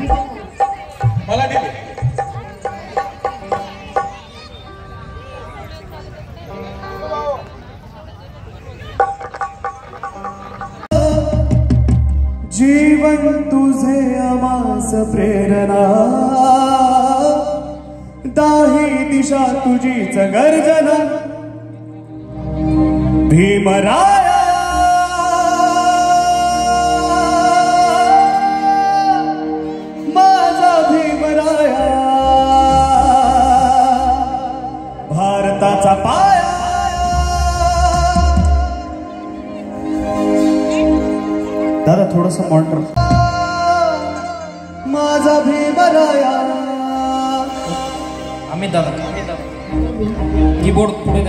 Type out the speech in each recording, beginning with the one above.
मला ठीक आहे. जीवन तुझे आमास प्रेरणा दाही दिशा तुझीच गर्जना भीमराया माझा भीमराया भारताचा पाया दादा थोडस मॉनिटर माझा भीमराया अमित दादा कीबोर्ड पुढे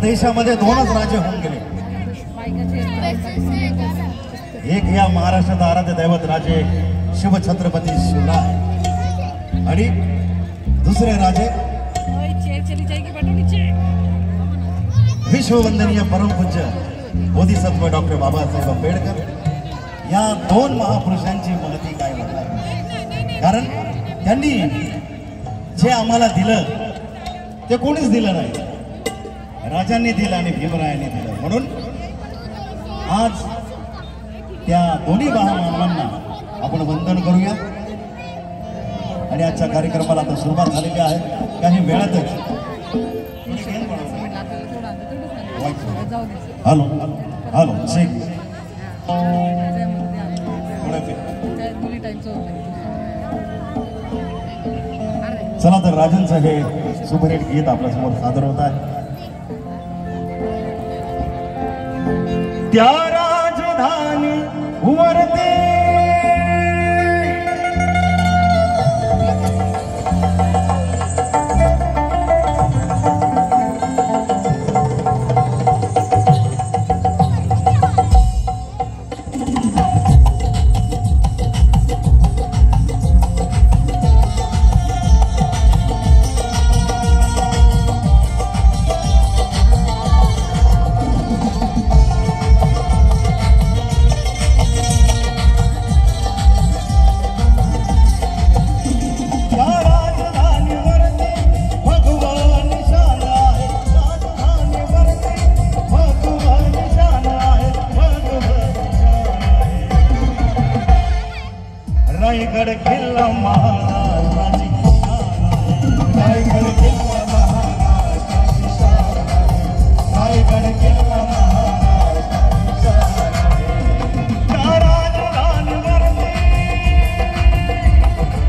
देशामध्ये दोनच राजे होऊन गेले. एक या महाराष्ट्राचा आराध्य दैवत राजे शिवछत्रपती शिवराय आणि दुसरे राजे विश्ववंदनीय परमपूज्य बोधिसत्व डॉक्टर बाबासाहेब आंबेडकर. या दोन महापुरुषांची महती काय म्हणतात, कारण त्यांनी जे आम्हाला दिलं ते कोणीच दिलं नाही, राजांनी दिलं आणि भीमरायांनी दिलं. म्हणून आज त्या दोन्ही महामानवांना आपण वंदन करूया आणि आजच्या कार्यक्रमाला आता सुरुवात झालेली आहे. काही वेळातच हॅलो हॅलो शेख चला तर राजांचं हे सुपरहिट गीत आपल्यासमोर सादर होत आहे. त्या राजधानी वरती रायगड किल्ला महाराजाची रायगड किल्ला महाराजाची रायगड किल्ला महाराजाची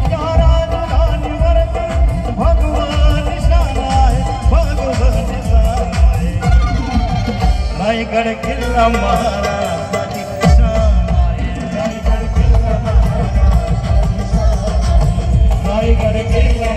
त्या राजधानीवरती भगवान रायगड किल्ला महाराजाची शान आहे. रायगड किल्ला महाराजाची शान आहे. रायगड किल्ला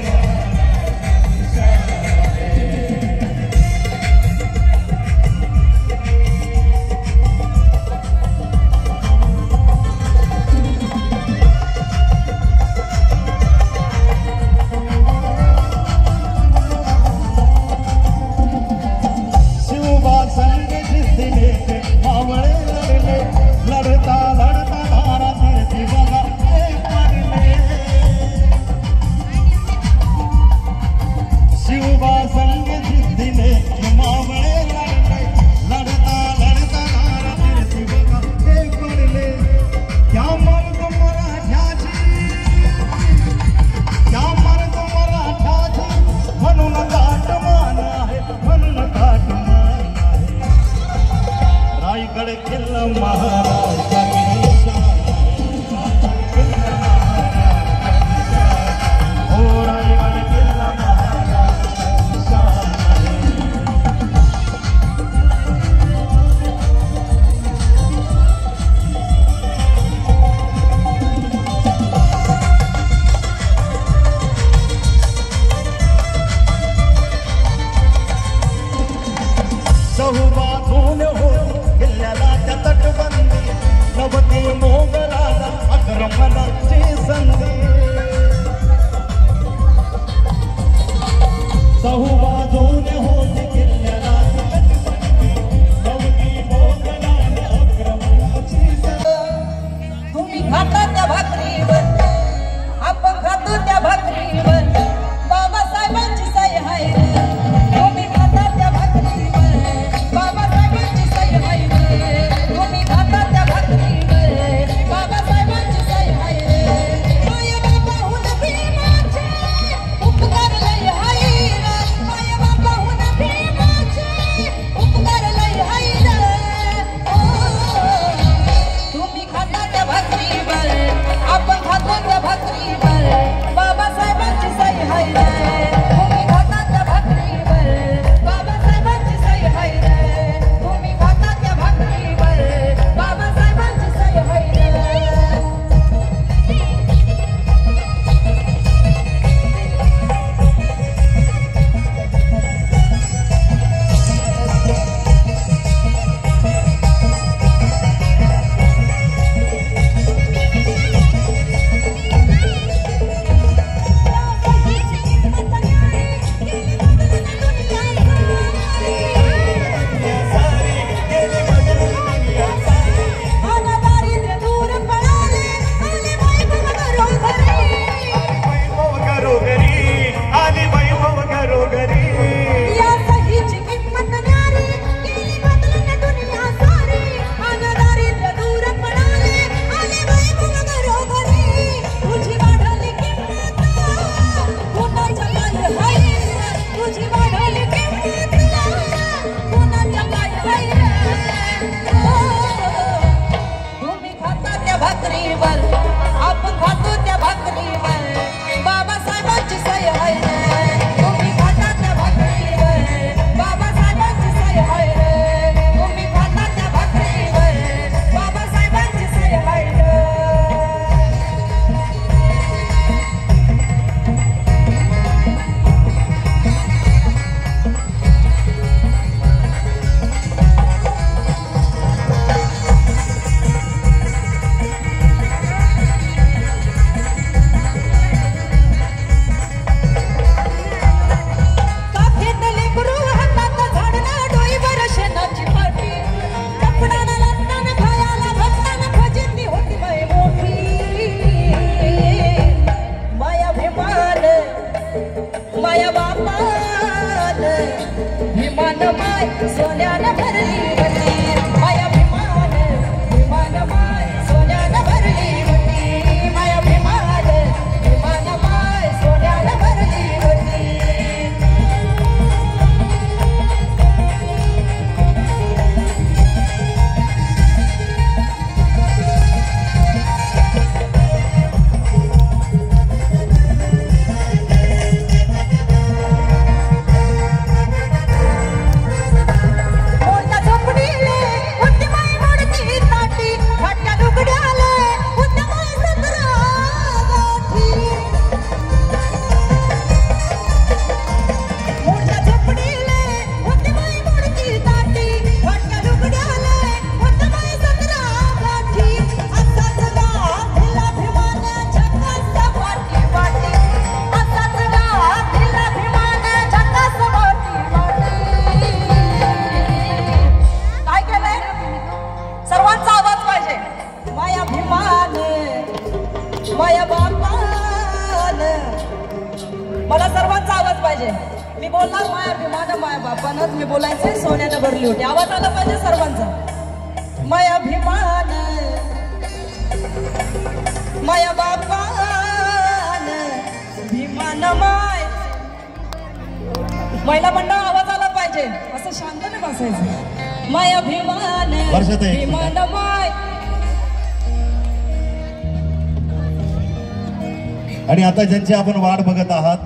मी बोलणार माया अभिमान माया बापानच मी बोलायचे सोन्यानं भरली होती. आवाज आला पाहिजे सर्वांचा. माया अभिमान माया बापान भीमान माय. महिला मंडळ आवाज आला पाहिजे, असं शांत नाही बसायचं. माया अभिमान भीमान माय. आणि आता ज्यांची आपण वाट बघत आहात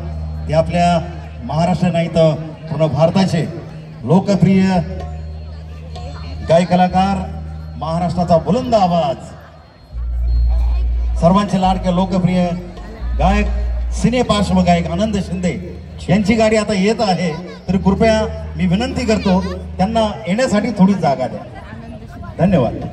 ते आपल्या महाराष्ट्र नाही तर पूर्ण भारताचे लोकप्रिय गायक कलाकार, महाराष्ट्राचा बुलंद आवाज, सर्वांचे लाडके लोकप्रिय गायक सिने पार्श्व गायक आनंद शिंदे यांची गाडी आता येत आहे. तर कृपया मी विनंती करतो त्यांना येण्यासाठी थोडी जागा द्या. धन्यवाद.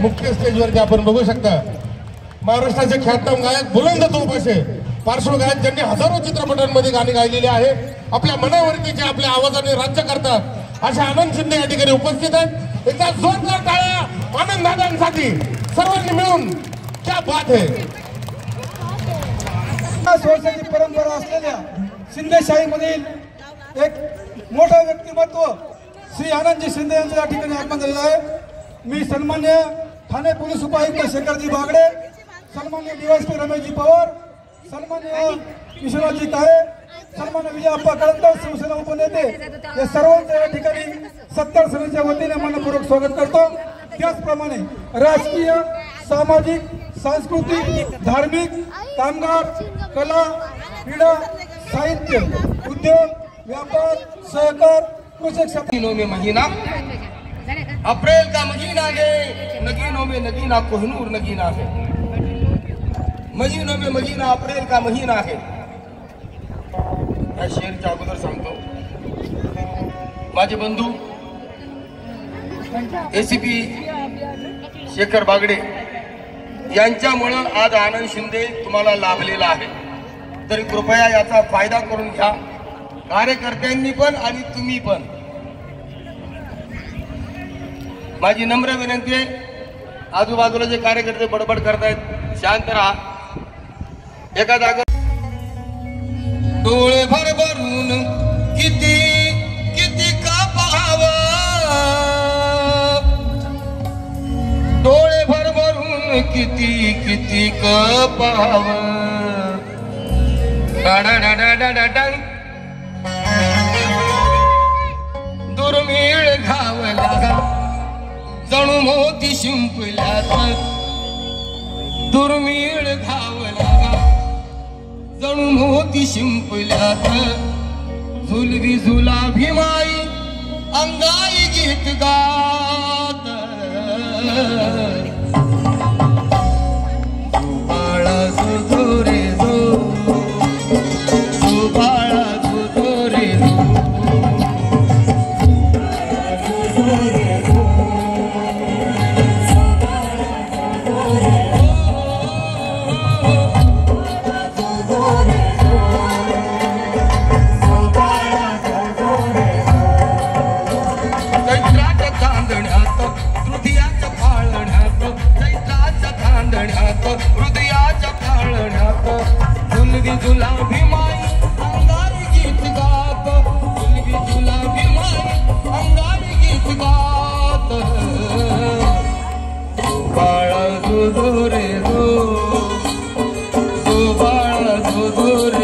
मुख्य स्टेजवरती आपण बघू शकता महाराष्ट्राचे ख्यातनाम गायक बुलंद तोफाशे पार्श्व गायक ज्यांनी हजारो चित्रपटांमध्ये गाणी गायलेली आहे. आपल्या मनावरती जे आपल्या आवाजाने राज्य करतात अशा आनंद शिंदे या ठिकाणी उपस्थित आहेत. एकदा जोरदार टाळ्या आनंद दादांसाठी सर्वांनी मिळून. क्या बात है. वर्षाची परंपरा असलेल्या शिंदेशाहीमधील एक मोठं व्यक्तिमत्व श्री आनंदजी शिंदे यांचं या ठिकाणी आगमन झालेलं आहे. मी सन्मान्य ठाणे पोलीस उपायुक्त शेखरजी बागडे, सन्मान्य डीवायएसपी रमेशजी पवार, सन्मान्य विश्वनाथजी काळे, सन्मान्य विजय अप्पा कळंतर शिवसेना उपनेते या सर्वांचं या ठिकाणी 70 सेनेच्या वतीने मनपूर्वक स्वागत करतो. त्याचप्रमाणे राजकीय, सामाजिक, सांस्कृतिक, धार्मिक, कामगार, कला, क्रीडा, साहित्य, उद्योग, व्यापार, सहकार, कृषी क्षेत्र में महीना अप्रैल का महीना है, नगीनों में नगीना कोहिनूर नगीना है. महीनों में महीना अप्रैल का महीना है. या शेरच्या अगोदर सांगतो माझे बंधू एसीपी शेखर बागडे यांच्यामुळे आज आनंद शिंदे तुम्हाला लाभलेला आहे. तरी कृपया याचा फायदा करून घ्या, कार्यकर्त्यांनी पण आणि तुम्ही पण. माझी नम्र विनंती आहे, आजूबाजूला जे कार्यकर्ते बडबड करतायत शांत राहा. एका जागा डोळे भरभरून किती किती का पाहावं किती किती कपाव दुर्मिळ घावला जणू मोती शिंपल्यात दुर्मिळ घावला जणू मोती शिंपल्यात झुलवी झुला भीमाई अंगाई गीत गात बाळा जो रे जो बाळा जो रे हृदयाच्या पाळण्यात झुलवी झुला भीमाई अंगाई गीत गात झुलवी झुला भीमाई अंगाई गीत गात बाळा जो रे जो बाळा जो रे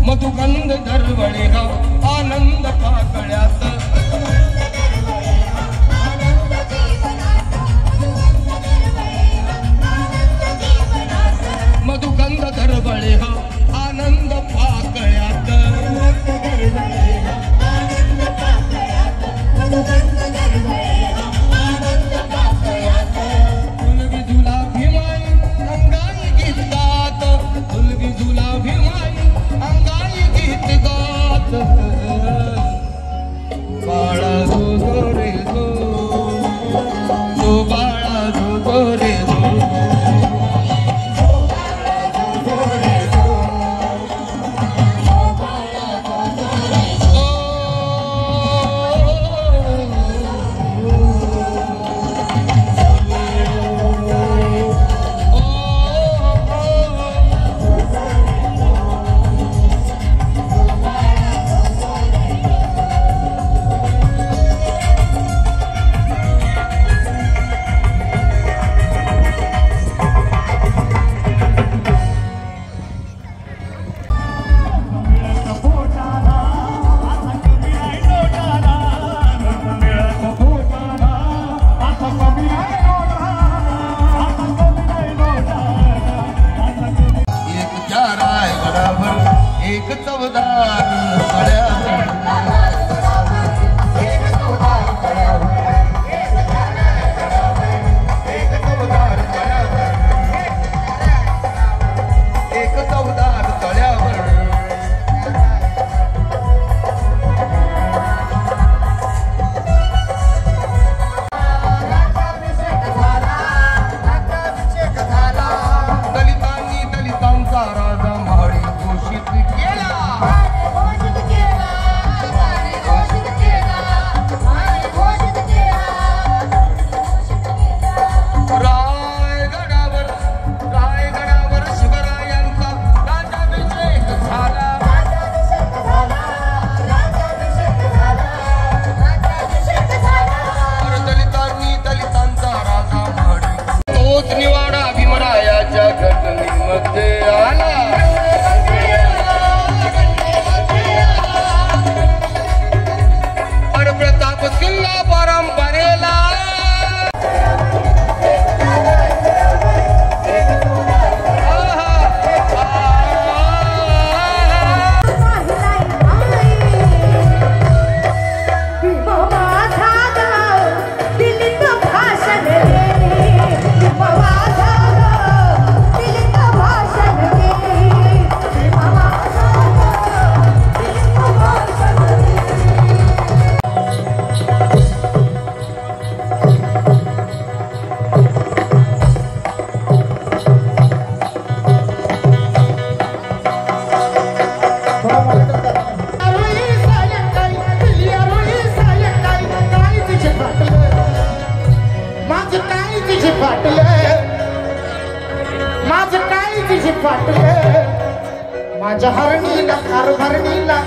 मधुगंध दरवळे आनंद पाकळ्यात मधुगंध दरवळे आनंद पाकळ्यात झुलवी झुला भीमाई अंगाई गीत गात झुलवी झुला भीमाई अंगाई गीत गात चवदार तळ्यावर माझ्या हरणीला कारभारणीला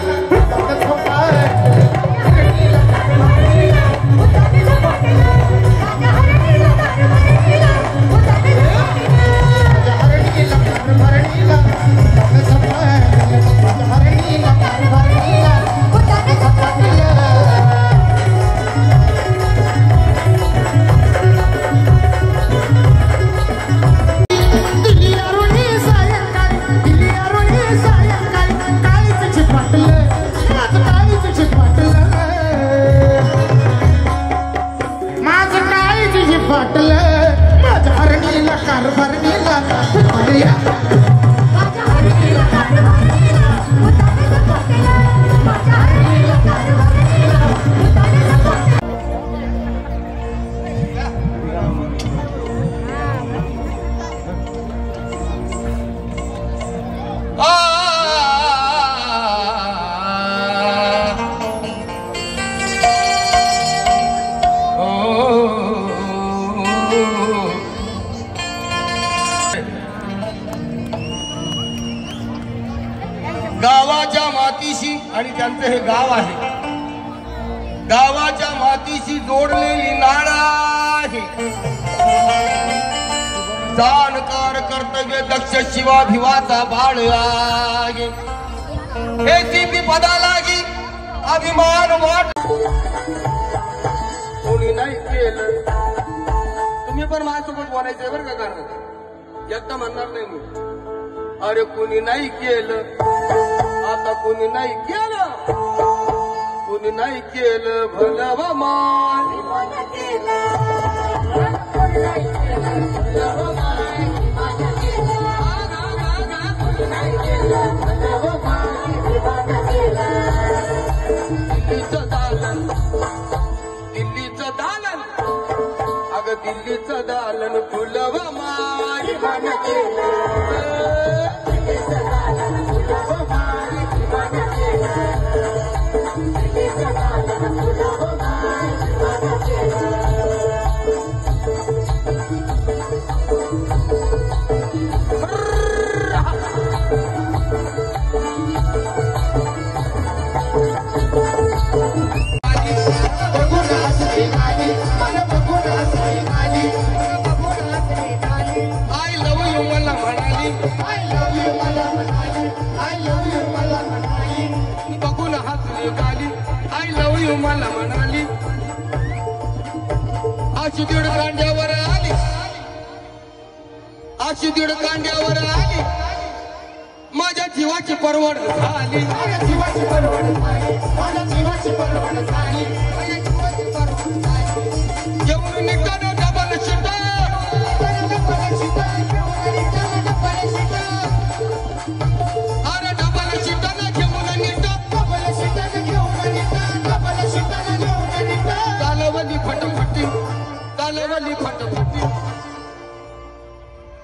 गावाच्या मातीशी आणि त्यांचं हे गाव आहे गावाच्या मातीशी जोडलेली नाळ आहे जाणकार कर्तव्य दक्ष शिवाभिवाचा बाळ आहे हे सिद्धी पदा लागी अभिमान वाट कोणी नाही केलं तुम्ही पण माझ्यासोबत बोलायचंय बरं का कारण एकदा म्हणणार नाही मी अरे कोणी नाही केलं आता कोणी नाही केलं कोणी नाही केलं भलं व मान दिल्लीचं दालन दिल्लीचं दालन अगं दिल्लीचं दालन फुलं व मान बघून हसली गाली आय लव्ह यू मला म्हणाली अशी दीड कांड्यावर आली अशी दीड कांड्यावर आली माझ्या जीव जीवाची परवड झाली माझ्या जीवाची परवड झाली माझ्या जीवाची परवड झाली माझ्या जीवाची परवड झाली जेवण निघताना डबल शिटा अरे डबल शिटाला घेऊन निघता कालवली फटफटी कालवली फटफटी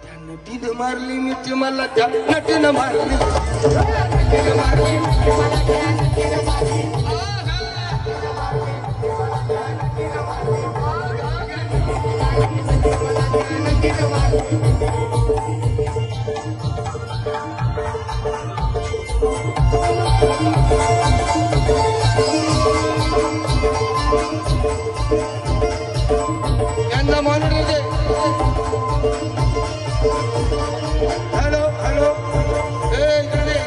त्या नटीनं मारली मिठी मला त्या नटीनं मारली यांना मानून येते हॅलो हॅलो इकडे